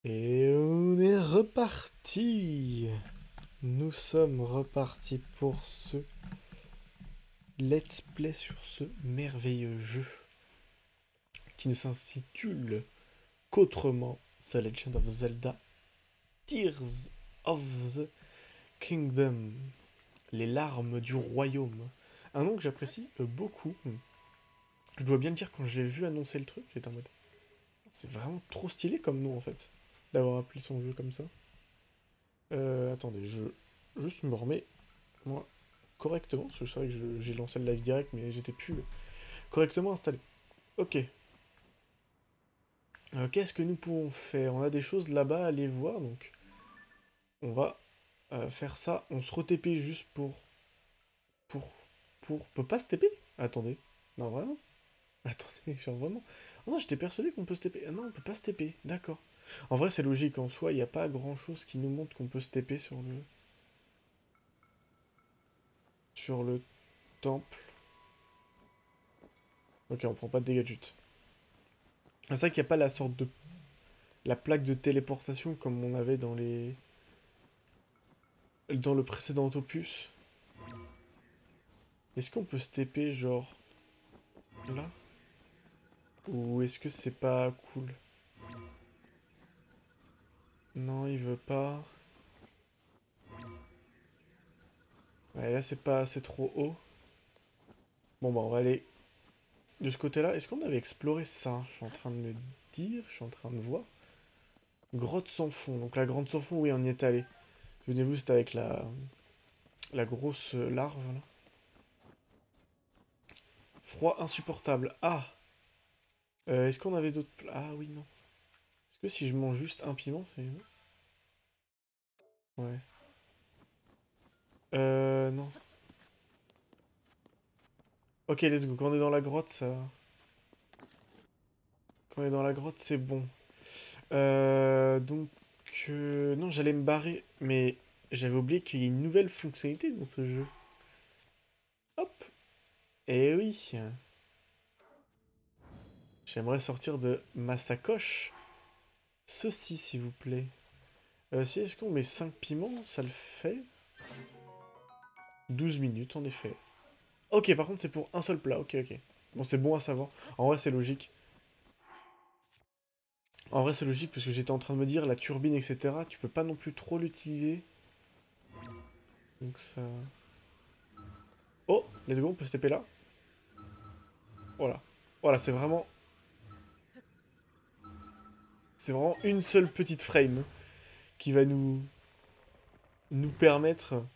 Et on est reparti. Nous sommes repartis pour ce let's play sur ce merveilleux jeu qui ne s'intitule qu'autrement The Legend of Zelda Tears of the Kingdom, les larmes du royaume. Un nom que j'apprécie beaucoup. Je dois bien le dire, quand je l'ai vu annoncer le truc, j'étais en mode c'est vraiment trop stylé comme nom en fait, d'avoir appelé son jeu comme ça. Attendez, je juste me remets moi correctement, parce que c'est vrai que j'ai lancé le live direct, mais j'étais plus correctement installé. Ok. Qu'est-ce que nous pouvons faire? On a des choses là-bas à aller voir, donc on va faire ça. On se re-TP juste pour... On peut pas se TP? Attendez. Non, vraiment? Attendez, genre vraiment... Oh non, j'étais persuadé qu'on peut se TP. Ah non, on peut pas se TP, d'accord. En vrai, c'est logique, en soi, il n'y a pas grand-chose qui nous montre qu'on peut se TP sur le temple. Ok, on prend pas de dégâts de chute. C'est vrai qu'il n'y a pas la sorte de... la plaque de téléportation comme on avait dans le précédent opus. Est-ce qu'on peut se TP genre là? Ou est-ce que c'est pas cool? Non, il veut pas. Ouais, là c'est trop haut. Bon bah on va aller de ce côté-là. Est-ce qu'on avait exploré ça? Je suis en train de me dire, je suis en train de voir. Grotte sans fond. Donc la grotte sans fond, oui, on y est allé. Souvenez-vous, c'était avec la grosse larve là. Froid insupportable. Ah! Est-ce qu'on avait d'autres... Ah oui, non. Est-ce que si je mange juste un piment, c'est... Ouais. Non. Ok, let's go. Quand on est dans la grotte, ça... Quand on est dans la grotte, c'est bon. Donc... non, j'allais me barrer, mais j'avais oublié qu'il y a une nouvelle fonctionnalité dans ce jeu. Hop! Eh oui! J'aimerais sortir de ma sacoche ceci, s'il vous plaît. Si est-ce qu'on met 5 piments, ça le fait? 12 minutes, en effet. Ok, par contre, c'est pour un seul plat. Ok, ok. Bon, c'est bon à savoir. En vrai, c'est logique. En vrai, c'est logique, parce que j'étais en train de me dire, la turbine, etc., tu peux pas non plus trop l'utiliser. Donc ça... Oh, let's go, on peut se taper là. Voilà. Voilà, c'est vraiment... C'est vraiment une seule petite frame qui va nous permettre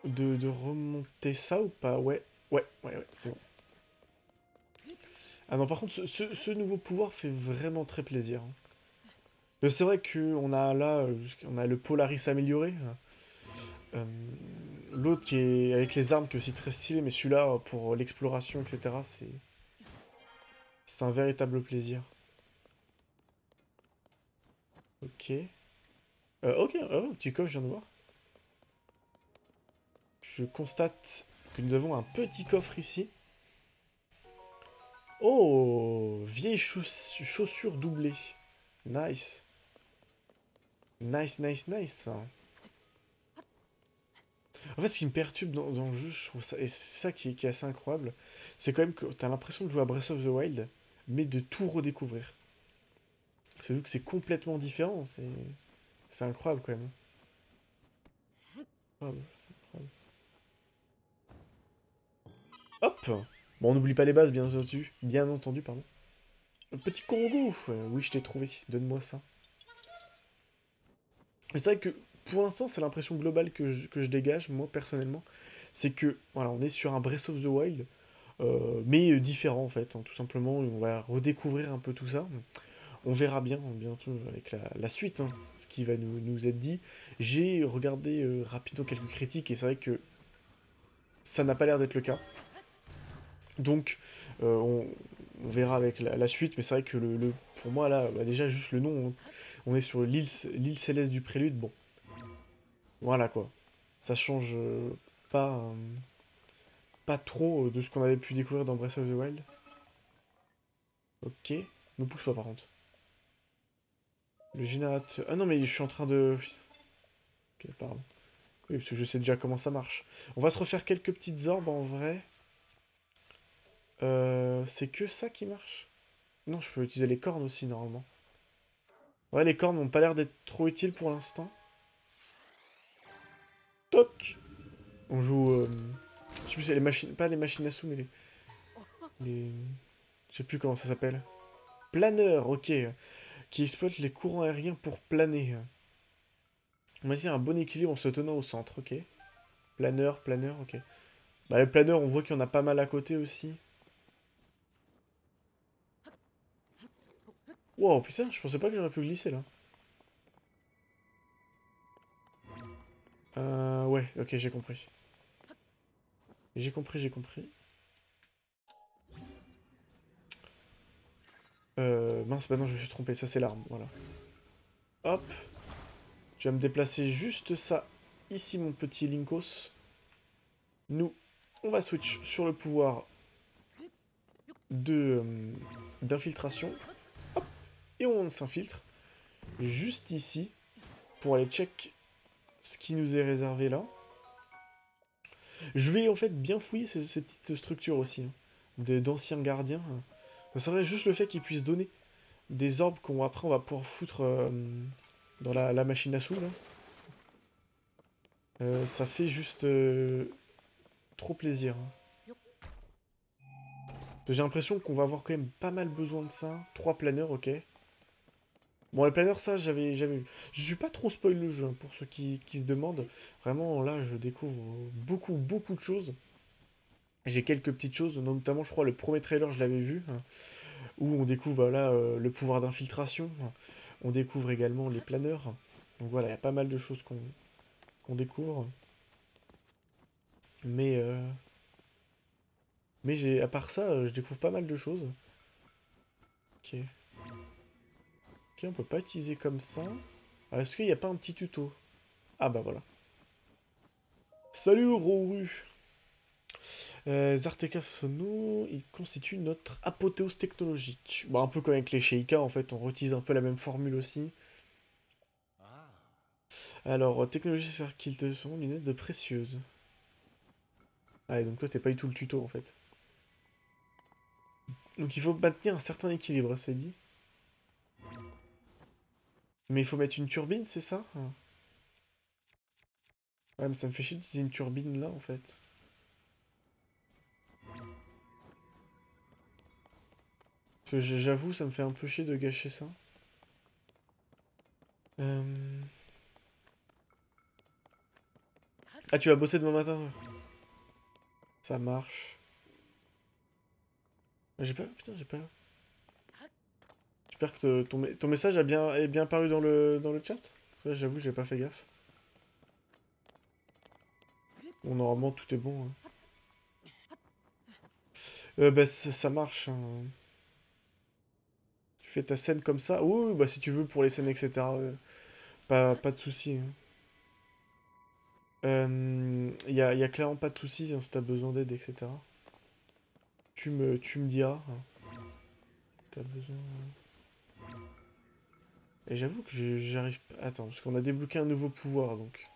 de remonter ça ou pas? Ouais, ouais, c'est bon. Ah non, par contre, ce nouveau pouvoir fait vraiment très plaisir, hein. C'est vrai qu'on a là, on a le Polaris amélioré. Euh, L'autre qui est avec les armes qui est aussi très stylé, mais celui-là, pour l'exploration, etc., c'est un véritable plaisir. Ok. Ok, oh, petit coffre, je viens de voir. Je constate que nous avons un petit coffre ici. Oh, vieille chaussure doublée. Nice. Nice, nice, nice. En fait, ce qui me perturbe dans le jeu, je trouve ça, et c'est ça qui est assez incroyable, c'est quand même que t'as l'impression de jouer à Breath of the Wild, mais de tout redécouvrir. J'ai vu que c'est complètement différent, c'est incroyable quand même. Incroyable, c'est incroyable. Hop! Bon, on n'oublie pas les bases, bien entendu, pardon. Petit Congo! Oui, je t'ai trouvé, donne-moi ça. Mais c'est vrai que, pour l'instant, c'est l'impression globale que je dégage, moi, personnellement. C'est que, voilà, on est sur un Breath of the Wild, mais différent, en fait, hein, tout simplement. On va redécouvrir un peu tout ça. On verra bien, bientôt, avec la suite, hein, ce qui va nous être dit. J'ai regardé rapidement quelques critiques, et c'est vrai que ça n'a pas l'air d'être le cas. Donc, on verra avec la suite, mais c'est vrai que pour moi, là, bah, déjà, juste le nom, on est sur l'île céleste du prélude, bon, voilà quoi. Ça change pas, pas trop de ce qu'on avait pu découvrir dans Breath of the Wild. Ok, me pousse pas par contre. Le générateur... Ah non, mais je suis en train de... Ok, pardon. Oui, parce que je sais déjà comment ça marche. On va se refaire quelques petites orbes, en vrai. C'est que ça qui marche? Non, je peux utiliser les cornes aussi, normalement. Ouais, les cornes n'ont pas l'air d'être trop utiles pour l'instant. Toc! On joue... Je sais plus, c'est les machines... Pas les machines à sous, mais les... Je sais plus comment ça s'appelle. Planeur, ok. Qui exploite les courants aériens pour planer. On va dire un bon équilibre en se tenant au centre, ok. Planeur, planeur, ok. Bah, le planeur, on voit qu'il y en a pas mal à côté aussi. Wow, putain, je pensais pas que j'aurais pu glisser, là. Ouais, ok, j'ai compris. J'ai compris, j'ai compris. Mince, bah non, je me suis trompé, ça c'est l'arme, voilà. Hop. Tu vas me déplacer juste ça, ici, mon petit Linkos. Nous, on va switch sur le pouvoir de d'infiltration. Hop. Et on s'infiltre juste ici, pour aller check ce qui nous est réservé là. Je vais en fait bien fouiller ces petites structures aussi, hein, d'anciens gardiens. C'est vrai, juste le fait qu'ils puissent donner des orbes qu'on après on va pouvoir foutre dans la machine à sous là. Ça fait juste trop plaisir, hein. J'ai l'impression qu'on va avoir quand même pas mal besoin de ça. 3 planeurs, ok. Bon, les planeurs, ça, j'avais vu. Je suis pas trop spoil le jeu, hein, pour ceux qui se demandent. Vraiment, là, je découvre beaucoup de choses. J'ai quelques petites choses, notamment, je crois, le premier trailer, je l'avais vu, hein, où on découvre, bah, là, le pouvoir d'infiltration. On découvre également les planeurs. Donc voilà, il y a pas mal de choses qu'on découvre. Mais, à part ça, je découvre pas mal de choses. Ok. Ok, on peut pas utiliser comme ça. Ah, est-ce qu'il n'y a pas un petit tuto? Ah bah voilà. Salut Roru! Zartekaf Sono, il constitue notre apothéose technologique. Bon, un peu comme avec les Sheikah, en fait, on réutilise un peu la même formule aussi. Alors, technologie faire qu'ils te sont lunettes de précieuses. Ah, et donc toi, t'es pas du tout le tuto, en fait. Donc il faut maintenir un certain équilibre, c'est dit. Mais il faut mettre une turbine, c'est ça? Ah. Ouais, mais ça me fait chier d'utiliser une turbine là, en fait. Parce que j'avoue, ça me fait un peu chier de gâcher ça. Euh... Ah, tu vas bosser demain matin? Ouais. Ça marche. Ah, j'ai pas... Putain, j'ai pas... J'espère que ton message est bien paru dans le chat. Ça, j'avoue, j'ai pas fait gaffe. Bon, normalement, tout est bon, hein. Bah, ça marche, hein. Tu fais ta scène comme ça. Oui, oui, bah si tu veux pour les scènes, etc. Pas de soucis, hein. Y a clairement pas de soucis, hein, si t'as besoin d'aide, etc. Tu me diras, hein. T'as besoin... Et j'avoue que j'arrive pas... Attends, parce qu'on a débloqué un nouveau pouvoir, donc...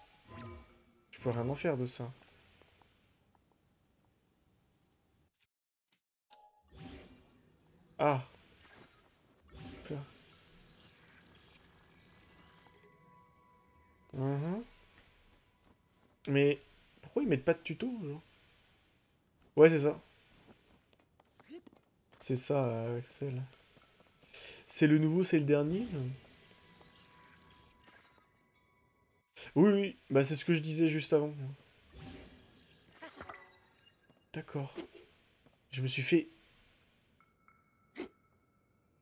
Je peux rien en faire de ça. Ah! Putain. Mhm. Mais... Pourquoi ils mettent pas de tuto, genre? Ouais, c'est ça. C'est ça, Axel. C'est le nouveau, c'est le dernier? Oui, oui, bah c'est ce que je disais juste avant. D'accord. Je me suis fait...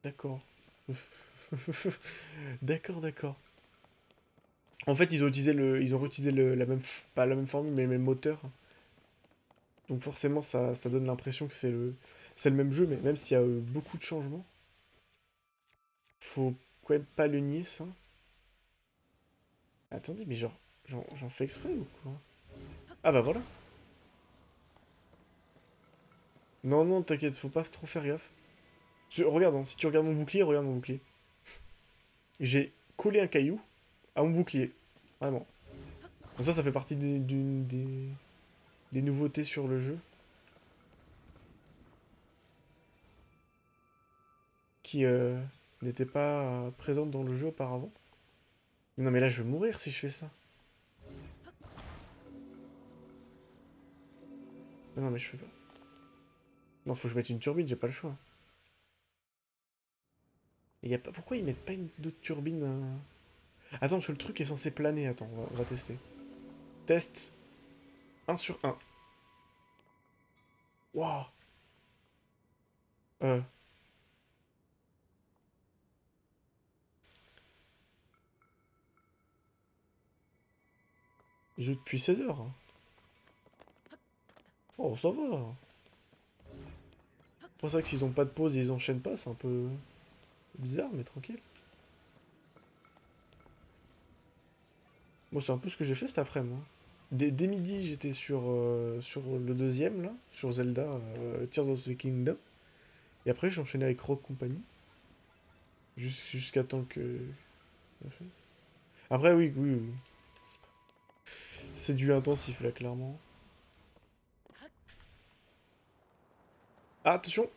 D'accord. D'accord, d'accord. En fait, ils ont réutilisé pas la même formule, mais le même moteur. Donc forcément, ça donne l'impression que c'est le même jeu, mais même s'il y a beaucoup de changements, faut quand même pas le nier, ça. Attendez, mais genre, j'en fais exprès ou quoi? Ah bah voilà. Non, non, t'inquiète, faut pas trop faire gaffe. Regarde, hein, si tu regardes mon bouclier, regarde mon bouclier. J'ai coller un caillou à mon bouclier. Vraiment. Donc ça fait partie des nouveautés sur le jeu. Qui n'étaient pas présentes dans le jeu auparavant. Non mais là je vais mourir si je fais ça. Non mais je fais pas. Non, faut que je mette une turbine, j'ai pas le choix. Et y a pas... Pourquoi ils mettent pas une autre turbine Attends, parce que le truc est censé planer. Attends, on va tester. Test 1/1. Waouh. Euh... Il joue depuis 16 heures. Oh, ça va. C'est pour ça que s'ils ont pas de pause, ils enchaînent pas, c'est un peu bizarre, mais tranquille. Moi, c'est un peu ce que j'ai fait cet après-midi. Dès midi, j'étais sur le deuxième, là, sur Zelda, Tears of the Kingdom. Et après, j'ai enchaîné avec Rock Company. Jusqu'à temps que... Après, oui, oui, oui. C'est du intensif, là, clairement. Ah, attention!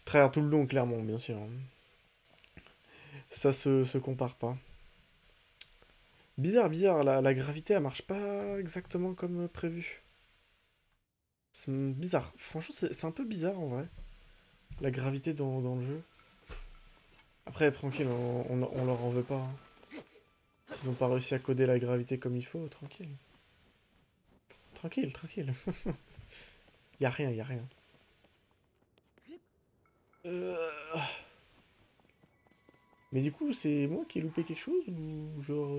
Tryhard tout le long, clairement, bien sûr. Ça se compare pas. Bizarre, bizarre, la gravité, elle marche pas exactement comme prévu. C'est bizarre. Franchement, c'est un peu bizarre, en vrai. La gravité dans le jeu. Après, tranquille, on leur en veut pas. Hein. S'ils ont pas réussi à coder la gravité comme il faut, tranquille. Tranquille, tranquille. Y a rien, y a rien. Euh... Mais du coup, c'est moi qui ai loupé quelque chose ou genre...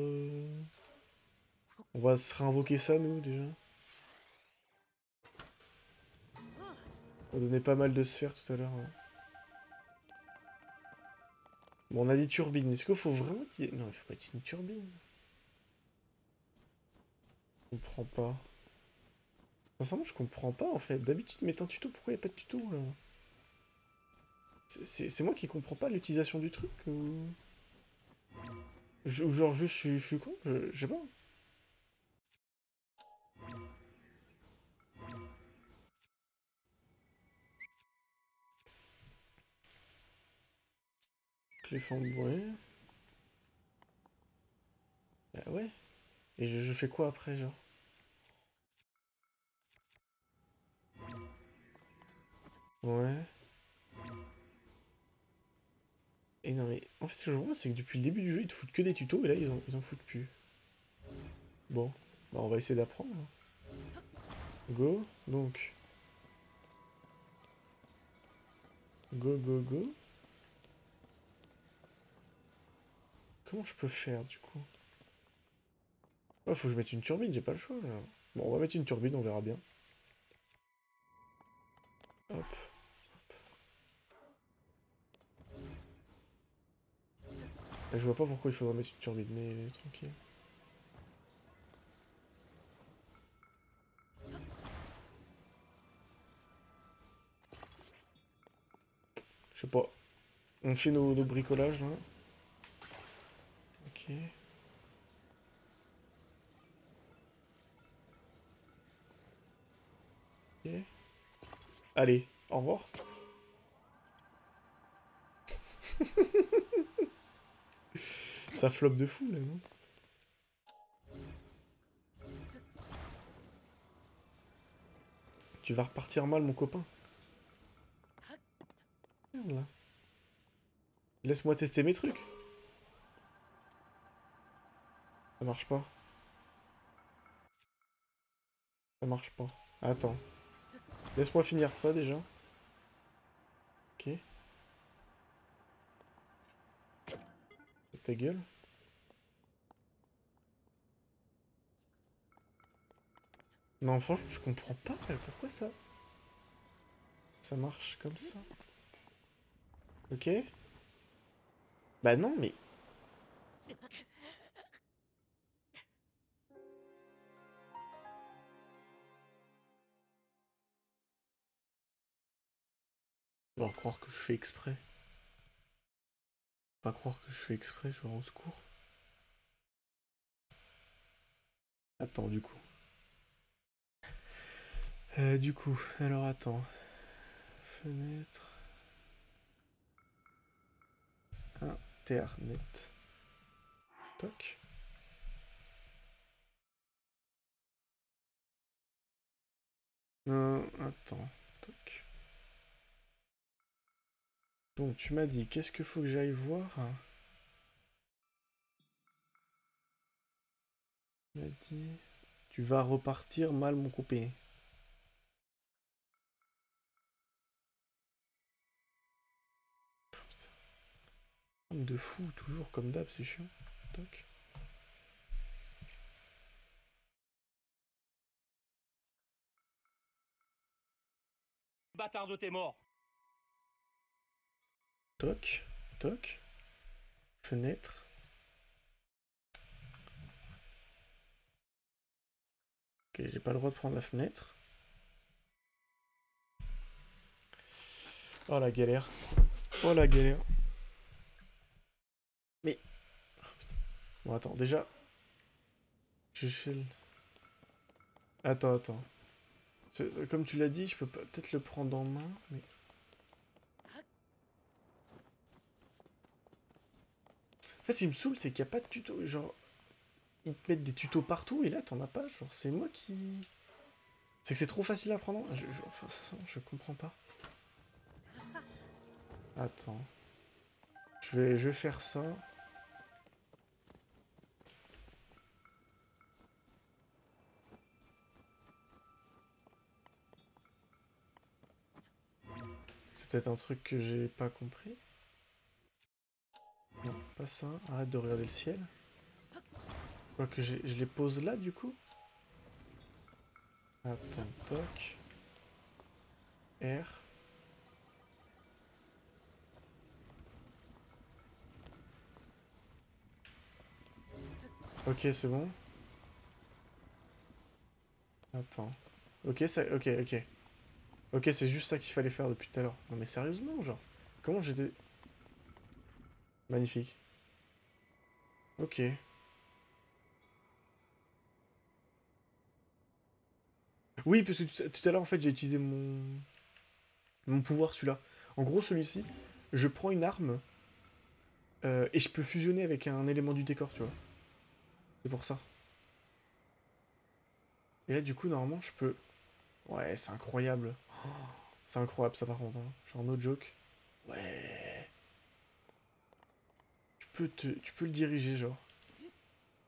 On va se réinvoquer ça, nous, déjà. On donnait pas mal de sphères tout à l'heure. Ouais. Bon, on a des turbines. Est-ce qu'il faut vraiment qu'il y ait... Non, il faut pas qu'il y ait une turbine. Je comprends pas. Sincèrement, je comprends pas, en fait. D'habitude, mais un tuto, pourquoi il n'y a pas de tuto, là? C'est moi qui comprends pas l'utilisation du truc, ou... Ou genre, juste, je suis con? Je sais pas. Clé ouais. Bah ouais. Et je fais quoi après, genre? Ouais. Et non, mais en fait, ce que je vois, c'est que depuis le début du jeu, ils te foutent que des tutos, et là, ils en foutent plus. Bon. Bah, on va essayer d'apprendre. Hein. Go. Donc. Go, go, go. Comment je peux faire, du coup? Ouais, faut que je mette une turbine, j'ai pas le choix, là. Bon, on va mettre une turbine, on verra bien. Hop. Je vois pas pourquoi il faudrait mettre une turbine, mais tranquille. Je sais pas. On fait nos bricolages, là. Ok. Ok. Allez, au revoir. Ça floppe de fou, là, non? Tu vas repartir mal, mon copain. Merde, là. Laisse-moi tester mes trucs. Ça marche pas. Ça marche pas. Attends. Laisse-moi finir ça, déjà. Ok. Ta gueule. Non, franchement, je comprends pas. Pourquoi ça marche comme ça? Ok. Bah non, mais... On va croire que je fais exprès. Pas croire que je fais exprès, genre au secours. Attends, du coup, alors attends. Fenêtre. Internet. Toc. Attends. Toc. Donc tu m'as dit, qu'est-ce qu'il faut que j'aille voir? Tu m'as dit, tu vas repartir mal mon copain. De fou, toujours comme d'hab, c'est chiant. Toc. Bâtard de tes morts. Toc. Toc. Fenêtre. Ok, j'ai pas le droit de prendre la fenêtre. Oh la galère. Oh la galère. Mais... Oh, bon attends, déjà... Je chill. Attends. Comme tu l'as dit, je peux peut-être le prendre en main, mais... En fait, ce qui me saoule, c'est qu'il n'y a pas de tuto. Genre, ils te mettent des tutos partout, et là, t'en as pas. Genre, c'est moi qui... C'est que c'est trop facile à prendre. Enfin, je comprends pas. Attends. Je vais faire ça. C'est peut-être un truc que j'ai pas compris. Non, pas ça. Arrête de regarder le ciel. Quoi que je les pose là, du coup. Attends, toc. R. Ok, c'est bon. Attends. Ok, ça... Ok. Ok, c'est juste ça qu'il fallait faire depuis tout à l'heure. Non mais sérieusement, genre. Comment j'étais... Magnifique. Ok. Oui, parce que tout à l'heure, en fait, j'ai utilisé mon pouvoir, celui-là. En gros, celui-ci, je prends une arme et je peux fusionner avec un élément du décor, tu vois. C'est pour ça. Et là, du coup, normalement, je peux... Ouais, c'est incroyable. Oh, c'est incroyable, ça, par contre. Hein. Genre, no joke. Ouais. Tu peux le diriger, genre.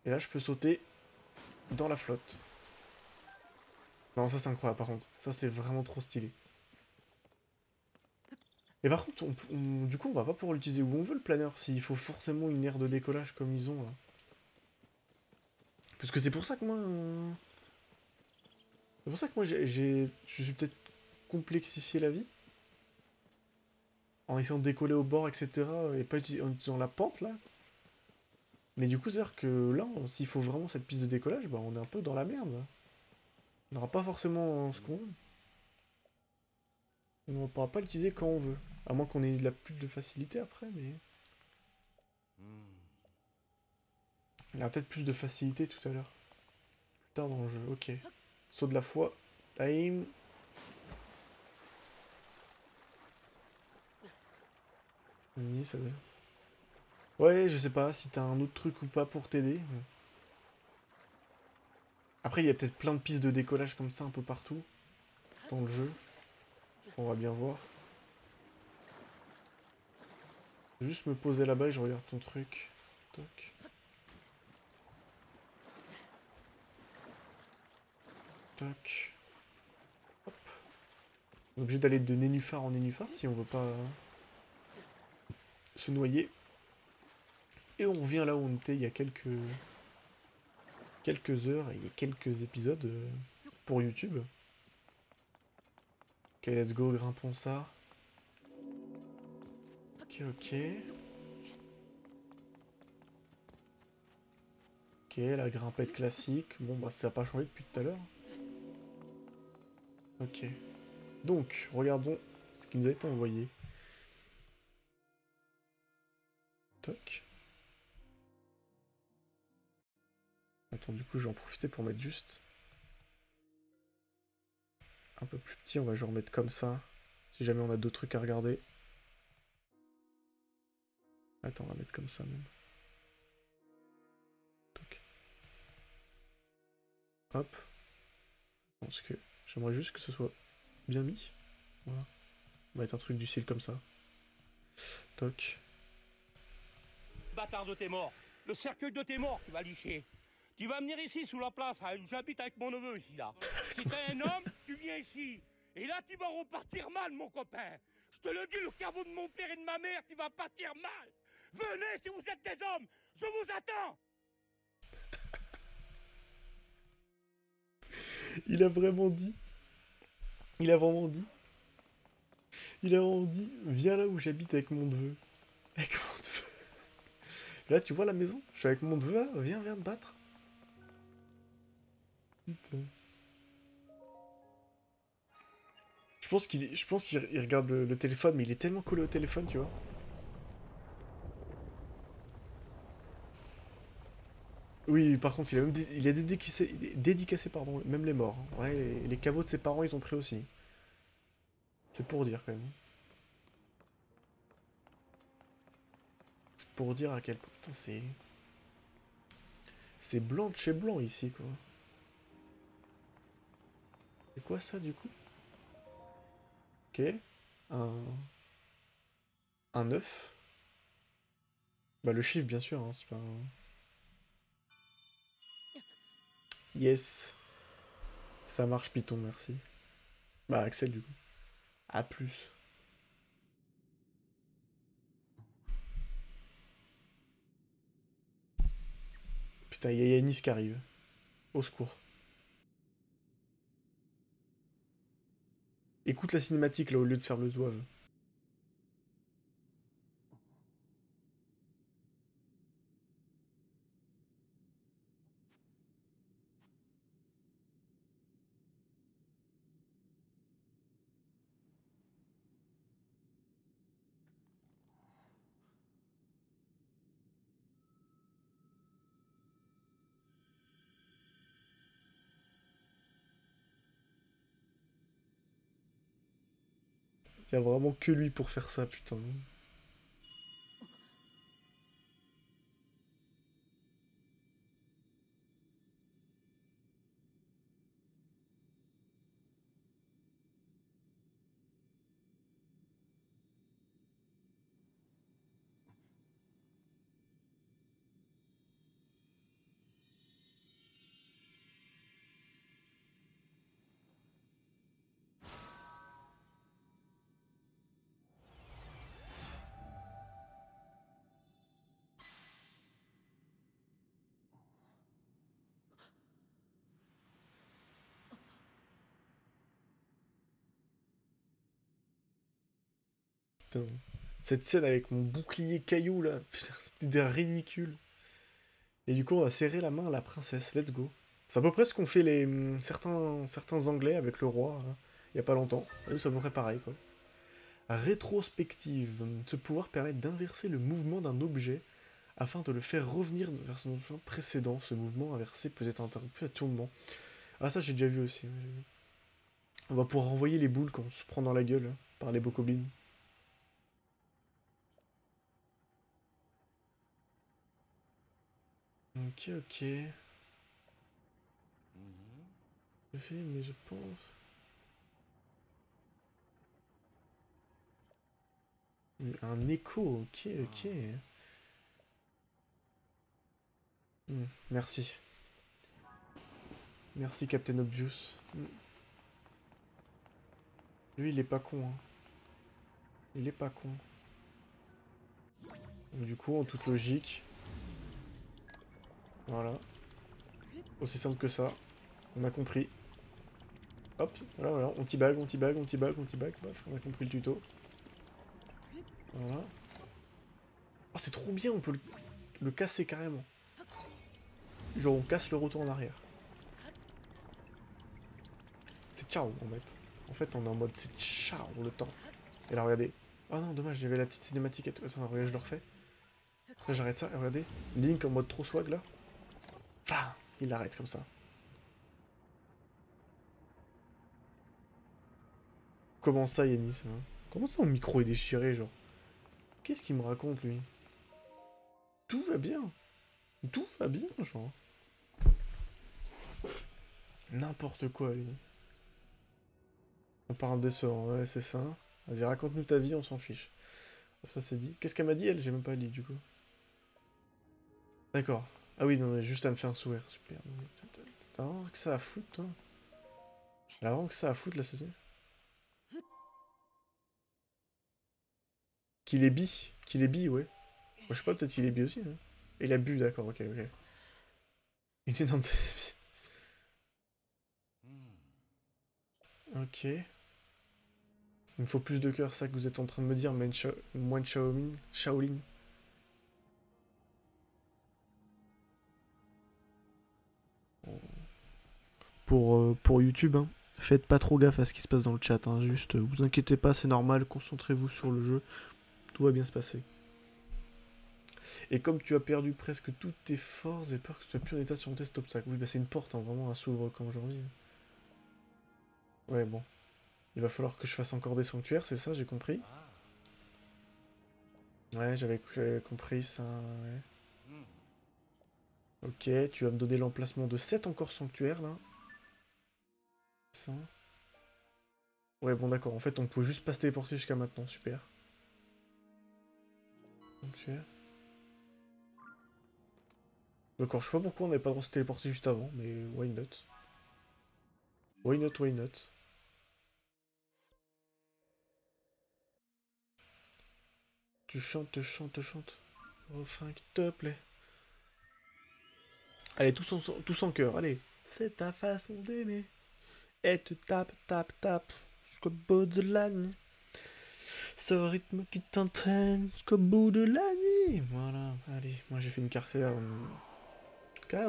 Et là, je peux sauter dans la flotte. Non, ça, c'est incroyable, par contre. Ça, c'est vraiment trop stylé. Et par contre, du coup, on va pas pouvoir l'utiliser où on veut, le planeur, s'il faut forcément une aire de décollage comme ils ont, là. Parce que c'est pour ça que moi... C'est pour ça que moi, je suis peut-être complexifié la vie. En essayant de décoller au bord, etc. Et pas en utilisant la pente, là. Mais du coup, c'est-à-dire que là, s'il faut vraiment cette piste de décollage, bah on est un peu dans la merde. On n'aura pas forcément ce qu'on veut. On ne pourra pas l'utiliser quand on veut. À moins qu'on ait de la plus de facilité après, mais... Il y aura peut-être plus de facilité tout à l'heure. Plus tard dans le jeu, ok. Saut de la foi. Aim. Ça doit... Ouais, je sais pas si t'as un autre truc ou pas pour t'aider. Après, il y a peut-être plein de pistes de décollage comme ça un peu partout dans le jeu. On va bien voir. Je vais juste me poser là-bas et je regarde ton truc. Toc. Toc. Hop. On est obligé d'aller de nénuphar en nénuphar si on veut pas se noyer. Et on revient là où on était il y a quelques heures et il y a quelques épisodes pour YouTube. Ok, let's go, grimpons ça. Ok. Ok, la grimpette classique. Bon, bah ça n'a pas changé depuis tout à l'heure. Ok. Donc, regardons ce qui nous a été envoyé. Toc. Attends, du coup, je vais en profiter pour mettre juste un peu plus petit. On va genre mettre comme ça, si jamais on a d'autres trucs à regarder. Attends, on va mettre comme ça même. Toc. Hop. Je pense que j'aimerais juste que ce soit bien mis. Voilà. On va mettre un truc du style comme ça. Toc. Bâtard de tes morts. Le cercueil de tes morts qui va licher. Tu vas venir ici sous la place, hein. J'habite avec mon neveu ici là. Si t'es un homme, tu viens ici. Et là tu vas repartir mal mon copain. Je te le dis, le caveau de mon père et de ma mère, tu vas partir mal. Venez si vous êtes des hommes, je vous attends. Il a vraiment dit. Il a vraiment dit. Il a vraiment dit, viens là où j'habite avec mon neveu. Avec mon neveu. Là, tu vois la maison? Je suis avec mon neveu, là. Viens te battre. Putain. Je pense qu'il regarde le téléphone, mais il est tellement collé au téléphone, tu vois. Oui, par contre, il a dédicacé, pardon, même les morts. Ouais, les caveaux de ses parents, ils ont pris aussi. C'est pour dire, quand même. C'est pour dire à quel point... Putain, c'est... C'est blanc de chez blanc, ici, quoi. C'est quoi, ça, du coup? Ok. Un... Un 9. Bah, le chiffre, bien sûr, hein, c'est pas un... Yes. Ça marche, Python, merci. Bah, Axel, du coup. A plus. Putain, il y a Yanis qui arrive. Au secours. Écoute la cinématique, là, au lieu de faire le zouave. Il y a vraiment que lui pour faire ça, putain. Putain. Cette scène avec mon bouclier caillou, là, putain, c'était des ridicules. Et du coup, on va serrer la main à la princesse. Let's go. C'est à peu près ce qu'ont fait certains Anglais avec le roi, hein, il y a pas longtemps. Et nous, c'est à peu près pareil, quoi. Rétrospective. Ce pouvoir permet d'inverser le mouvement d'un objet afin de le faire revenir vers son mouvement précédent. Ce mouvement inversé peut être interrompu à tout moment. Ah, ça, j'ai déjà vu aussi. On va pouvoir renvoyer les boules quand on se prend dans la gueule hein, par les bokoblins. Ok, ok. Mais je pense... Un écho, ok, ok. Merci. Merci, Captain Obvious. Lui, il est pas con, hein. Il est pas con. Donc, du coup, en toute logique... Voilà. Aussi simple que ça. On a compris. Hop, voilà, voilà. On teabag, on teabag, on teabag, on teabag. Bref, on a compris le tuto. Voilà. Oh, c'est trop bien, on peut le casser carrément. Genre, on casse le retour en arrière. C'est ciao, en fait. En fait, on est en mode c'est ciao le temps. Et là, regardez. Oh non, dommage, j'avais la petite cinématique. Attends, regardez, je le refais. Là, j'arrête ça, et regardez. Link en mode trop swag, là. Enfin, il l'arrête comme ça. Comment ça, Yanis hein? Comment ça, mon micro est déchiré, genre? Qu'est-ce qu'il me raconte, lui? Tout va bien. Tout va bien, genre. N'importe quoi, lui. On parle décevant, ouais, c'est ça. Vas-y, raconte-nous ta vie, on s'en fiche. Hop, ça, c'est dit. Qu'est-ce qu'elle m'a dit, elle? J'ai même pas dit, du coup. D'accord. Ah oui, non, mais juste à me faire un sourire, super. T'as vraiment que ça à foutre, toi? Elle a vraiment que ça à foutre, la saison. Qu'il est bi. Qu'il est bi, ouais. Moi, je sais pas, peut-être qu'il est bi aussi, hein. Il a bu, d'accord, ok, ok. Une énorme... Ok. Il me faut plus de cœur, ça que vous êtes en train de me dire, mais moins de Shaolin. Shaolin. Pour YouTube, hein. Faites pas trop gaffe à ce qui se passe dans le chat, hein. Juste, vous inquiétez pas, c'est normal, concentrez-vous sur le jeu. Tout va bien se passer. Et comme tu as perdu presque toutes tes forces, j'ai peur que tu sois plus en état sur mon test obstacle. Oui, bah c'est une porte, hein, vraiment, à s'ouvre comme aujourd'hui. Ouais, bon. Il va falloir que je fasse encore des sanctuaires, c'est ça, j'ai compris. Ouais, j'avais compris ça, ouais. Ok, tu vas me donner l'emplacement de 7 encore sanctuaires, là. Ça. Ouais, bon, d'accord, en fait, on pouvait juste pas se téléporter jusqu'à maintenant, super. Ok. D'accord, je sais pas pourquoi on n'avait pas le droit de se téléporter juste avant, mais why not? Why not, why not? Tu chantes, chantes, chantes. Refrain, s'il te plaît. Allez, tous en cœur, allez. C'est ta façon d'aimer. Et tu tapes, tapes, tapes jusqu'au bout de la nuit. Ce rythme qui t'entraîne jusqu'au bout de la nuit. Voilà, allez, moi j'ai fait une carrière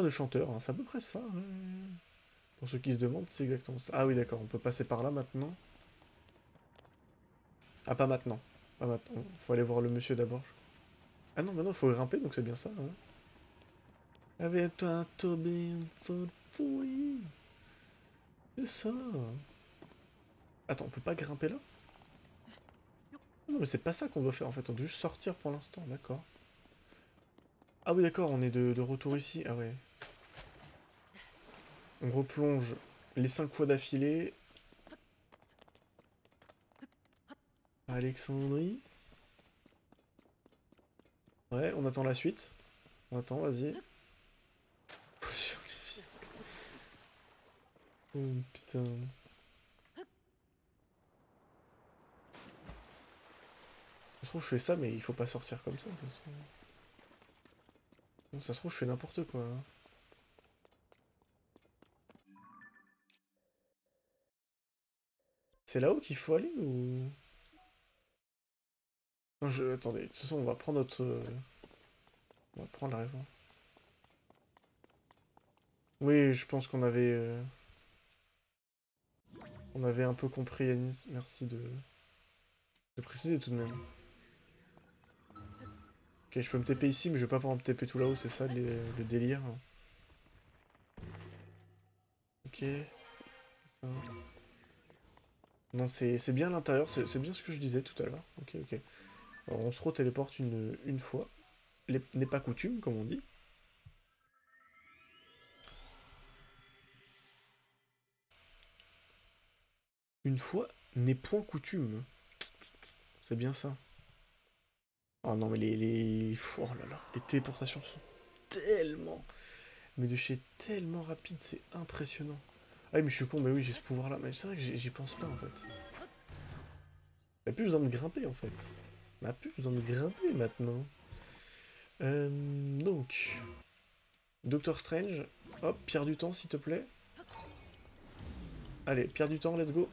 de chanteur, hein, c'est à peu près ça. Ouais. Pour ceux qui se demandent, c'est exactement ça. Ah oui, d'accord, on peut passer par là maintenant. Ah, pas maintenant. Pas maintenant. Faut aller voir le monsieur d'abord, je crois. Ah non, maintenant il faut grimper, donc c'est bien ça. Hein. Avec toi, un tourbillon de folie. C'est ça. Attends, on peut pas grimper là? Non, mais c'est pas ça qu'on doit faire en fait, on doit juste sortir pour l'instant, d'accord. Ah oui, d'accord, on est de retour ici. Ah ouais. On replonge les 5 fois d'affilée. Alexandrie. Ouais, on attend la suite. On attend, vas-y. Oh putain. Ça se trouve, je fais ça, mais il faut pas sortir comme ça. De toute façon. Non, ça se trouve, je fais n'importe quoi. Hein. C'est là-haut qu'il faut aller ou... Non, attendez, de toute façon, on va prendre notre... On va prendre la réponse. Oui, je pense qu'on avait... On avait un peu compris, Yanis. Merci de préciser tout de même. Ok, je peux me TP ici, mais je vais pas pouvoir me TP tout là-haut, c'est ça le délire. Ok. Ça. Non, c'est bien l'intérieur, c'est bien ce que je disais tout à l'heure. Ok, ok. Alors, on se re-téléporte une fois. N'est pas coutume, comme on dit. Une fois n'est point coutume. C'est bien ça. Oh non, mais oh là là, les téléportations sont tellement... Mais de chez tellement rapide, c'est impressionnant. Ah oui, mais je suis con, mais oui, j'ai ce pouvoir-là. Mais c'est vrai que j'y pense pas, en fait. On n'a plus besoin de grimper, en fait. On n'a plus besoin de grimper, maintenant. Donc... Doctor Strange. Hop, pierre du temps, s'il te plaît. Allez, pierre du temps, let's go.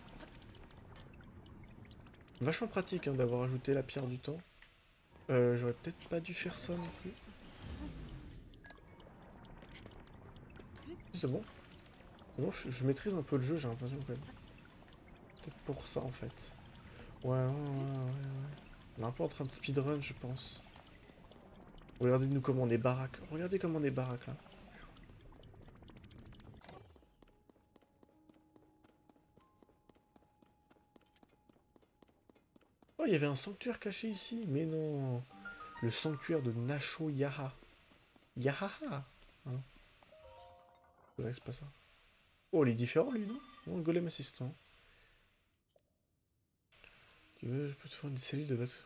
Vachement pratique, hein, d'avoir ajouté la pierre du temps. J'aurais peut-être pas dû faire ça non plus. C'est bon. C'est bon, je maîtrise un peu le jeu, j'ai l'impression quand même. Peut-être pour ça, en fait. On est un peu en train de speedrun, je pense. Regardez-nous comment on est baraque. Regardez comment on est baraque, là. Oh, il y avait un sanctuaire caché ici. Mais non. Le sanctuaire de Nasho Yaha. Yahaha. Hein. Ouais, c'est pas ça. Oh, il est différent, lui, non? Oh, golem assistant. Tu veux, je peux te faire une cellule de base.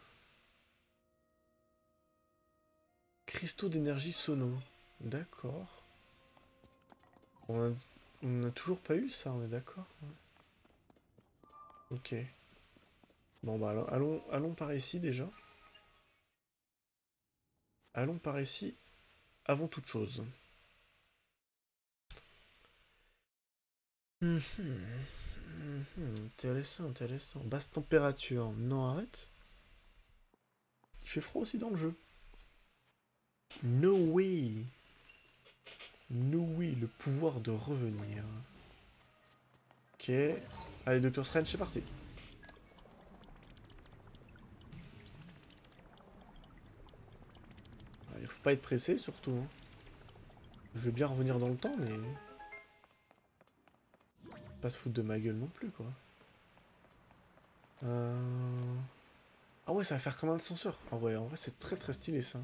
Cristaux d'énergie sono. D'accord. On n'a toujours pas eu ça, on est d'accord? Ouais. Ok. Bon bah allons par ici déjà. Allons par ici avant toute chose. Intéressant, intéressant. Basse température. Non, arrête. Il fait froid aussi dans le jeu. No way. No way, le pouvoir de revenir. Ok. Allez, Doctor Strange, c'est parti. Il faut pas être pressé, surtout. Hein. Je veux bien revenir dans le temps, mais... Pas se foutre de ma gueule non plus, quoi. Ah ouais, ça va faire comme un ascenseur. Ah ouais, en vrai, c'est très très stylé, ça.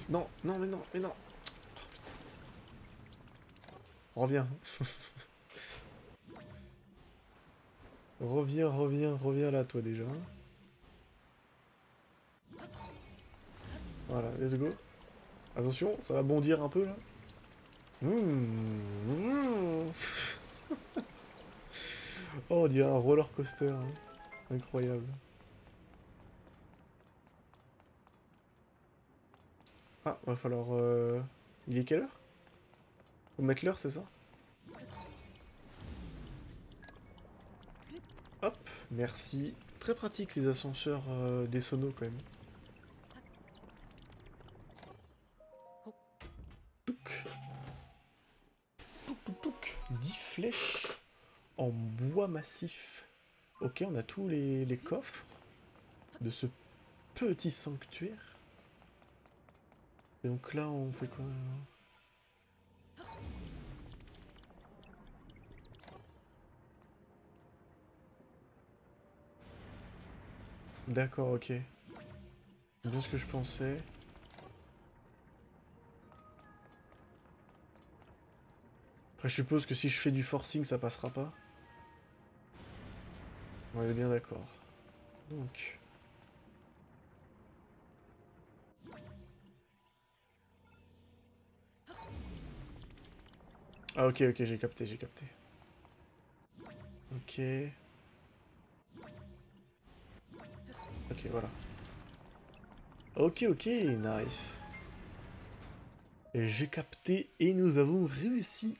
Non, non, mais non, mais non. Reviens. Reviens là, toi, déjà. Voilà, let's go. Attention, ça va bondir un peu, là. Oh, on dirait un roller coaster. Hein. Incroyable. Ah, va falloir... Il est quelle heure? Faut mettre l'heure, c'est ça? Hop, merci. Très pratique, les ascenseurs des sonos, quand même. Touc. Touc. 10 flèches en bois massif. Ok, on a tous les coffres de ce petit sanctuaire. Et donc là, on fait quoi? D'accord, ok. C'est bien ce que je pensais. Après, je suppose que si je fais du forcing, ça passera pas. On est bien d'accord. Donc... Ah ok, ok, j'ai capté, j'ai capté. Ok. Ok, voilà. Ok, ok, nice. Et j'ai capté et nous avons réussi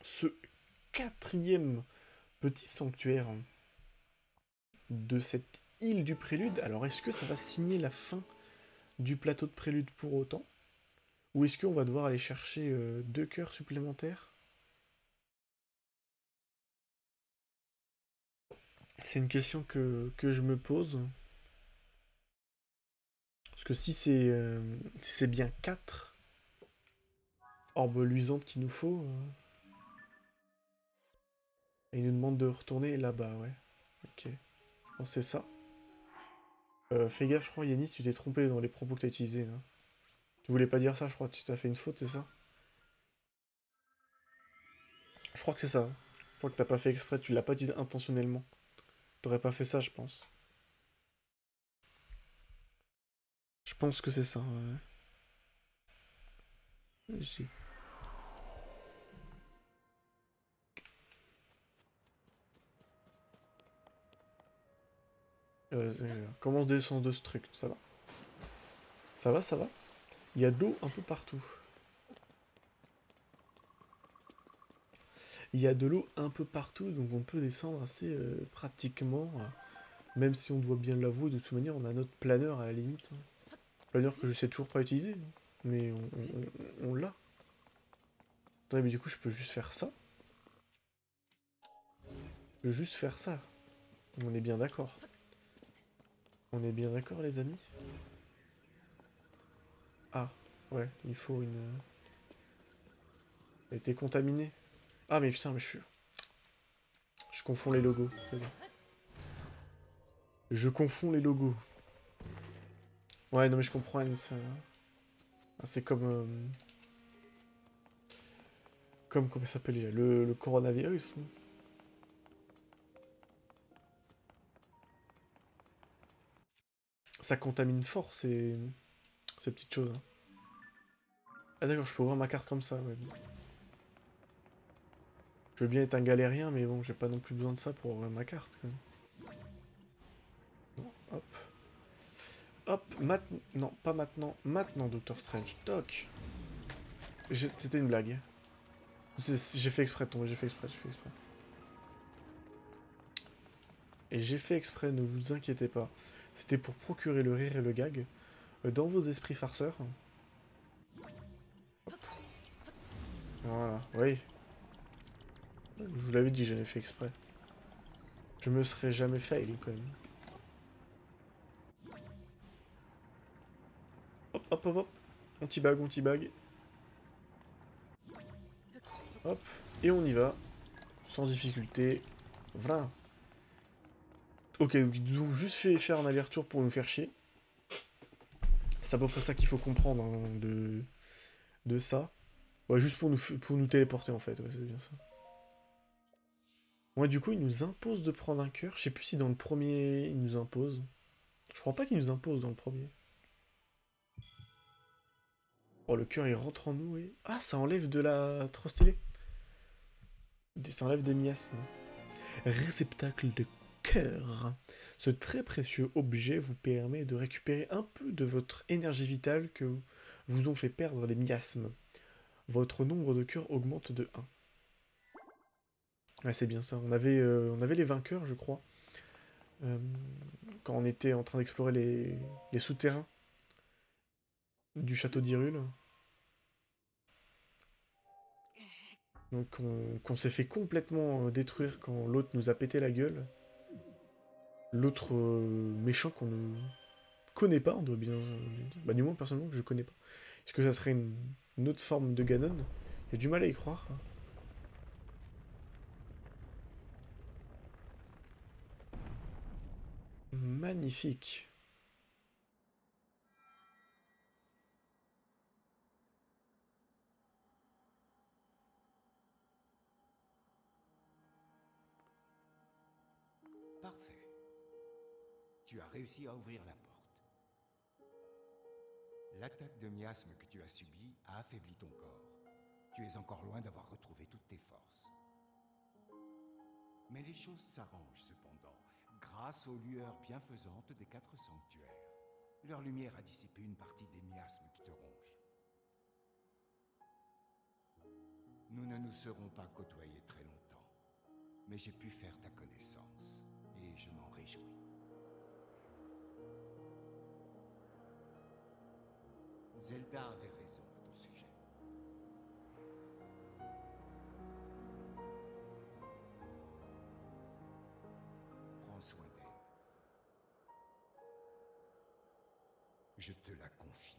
ce quatrième petit sanctuaire de cette île du Prélude. Alors est-ce que ça va signer la fin du plateau de Prélude pour autant? Ou est-ce qu'on va devoir aller chercher 2 cœurs supplémentaires? C'est une question que je me pose. Parce que si c'est bien 4 orbes luisantes qu'il nous faut, et il nous demande de retourner là-bas, ouais. Ok. Je pense que c'est ça. Fais gaffe, je crois, Yanis, tu t'es trompé dans les propos que t'as utilisés. Là. Tu voulais pas dire ça, je crois. Tu t'as fait une faute, c'est ça? Je crois que c'est ça. Hein. Je crois que t'as pas fait exprès, tu l'as pas utilisé intentionnellement. T'aurais pas fait ça, je pense. Je pense que c'est ça. Ouais. J'ai- comment se descend de ce truc? Ça va? Ça va, ça va? Il y a de l'eau un peu partout. Il y a de l'eau un peu partout, donc on peut descendre assez pratiquement. Même si on doit bien l'avouer, de toute manière, on a notre planeur à la limite. Hein. Planeur que je sais toujours pas utiliser. Hein. Mais on l'a. Attendez, mais du coup, je peux juste faire ça. Je veux juste faire ça. On est bien d'accord. On est bien d'accord, les amis? Ah, ouais, il faut une... Elle a été contaminée. Ah, mais putain, mais je suis... Je confonds les logos, c'est bon. Je confonds les logos. Ouais, non, mais je comprends, Anissa. Ah, c'est comme... Comme, comment ça s'appelle déjà? Le coronavirus, non? Ça contamine fort, ces petites choses, hein. Ah d'accord, je peux ouvrir ma carte comme ça, ouais. Je veux bien être un galérien, mais bon, j'ai pas non plus besoin de ça pour ouvrir ma carte, quand même. Bon, hop. Hop, maintenant... Non, pas maintenant. Maintenant, Doctor Strange. Toc. C'était une blague. J'ai fait exprès de tomber, j'ai fait exprès. Et j'ai fait exprès, ne vous inquiétez pas. C'était pour procurer le rire et le gag dans vos esprits farceurs. Voilà, oui. Je vous l'avais dit, j'en ai fait exprès. Je me serais jamais fail, quand même. Hop, hop, hop, hop. Anti-bag, anti-bag. Hop. Et on y va. Sans difficulté. Voilà. Ok, donc ils ont juste fait faire un aller-retour pour nous faire chier. C'est à peu près ça qu'il faut comprendre hein, de ça. Ouais, juste pour nous téléporter en fait, ouais, c'est bien ça. Ouais, du coup, il nous impose de prendre un cœur. Je sais plus si dans le premier, il nous impose. Je crois pas qu'il nous impose dans le premier. Oh, le cœur, il rentre en nous et... Ah, ça enlève de la... Trop stylé. Ça enlève des miasmes. Réceptacle de cœur. Ce très précieux objet vous permet de récupérer un peu de votre énergie vitale que vous ont fait perdre les miasmes. Votre nombre de cœurs augmente de 1. Ouais, c'est bien ça. On avait les vainqueurs, je crois. euh, Quand on était en train d'explorer les souterrains du château d'Hyrule. Donc qu'on s'est fait complètement détruire quand l'autre nous a pété la gueule. L'autre méchant qu'on ne connaît pas, on doit bien le dire. Bah du moins personnellement que je connais pas. Est-ce que ça serait une autre forme de Ganon? J'ai du mal à y croire. Magnifique. Parfait. Tu as réussi à ouvrir la porte. L'attaque de miasme que tu as subie a affaibli ton corps. Tu es encore loin d'avoir retrouvé toutes tes forces. Mais les choses s'arrangent cependant, grâce aux lueurs bienfaisantes des 4 sanctuaires. Leur lumière a dissipé une partie des miasmes qui te rongent. Nous ne nous serons pas côtoyés très longtemps, mais j'ai pu faire ta connaissance, et je m'en réjouis. Zelda avait raison à ton sujet. Prends soin d'elle. Je te la confie.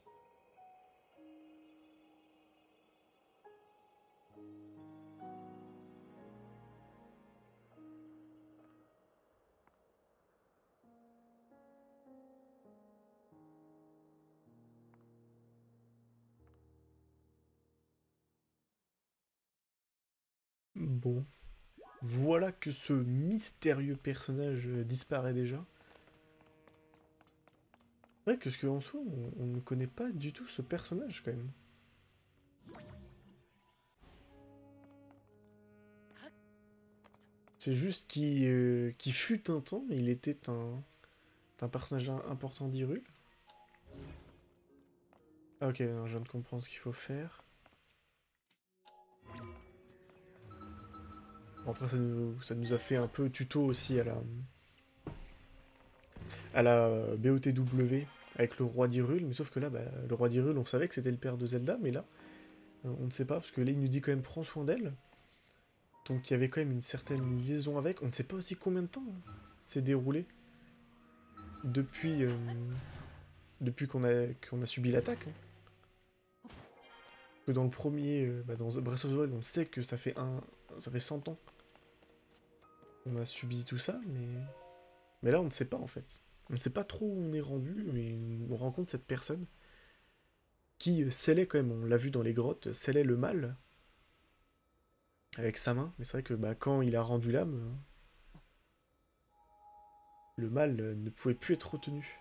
Bon. Voilà que ce mystérieux personnage disparaît déjà. C'est vrai que ce qu'en soi, on ne connaît pas du tout ce personnage quand même. C'est juste qu'il fut un temps, il était un personnage important d'Hyrule. Ah ok, non, je viens de comprendre ce qu'il faut faire. Bon, après, ça nous a fait un peu tuto aussi à la BOTW avec le roi d'Hyrule, mais sauf que là, bah, le roi d'Hyrule, on savait que c'était le père de Zelda, mais là, on ne sait pas, parce que là, il nous dit quand même prends soin d'elle. Donc il y avait quand même une certaine liaison avec. On ne sait pas aussi combien de temps s'est déroulé depuis, depuis qu'on a subi l'attaque. Hein. Que dans le premier, dans Breath of the Wild, on sait que ça fait 100 ans qu'on a subi tout ça, mais là on ne sait pas en fait. On ne sait pas trop où on est rendu, mais on rencontre cette personne qui scellait quand même, on l'a vu dans les grottes, scellait le mal avec sa main. Mais c'est vrai que quand il a rendu l'âme, le mal ne pouvait plus être retenu.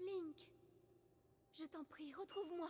Link, je t'en prie, retrouve-moi.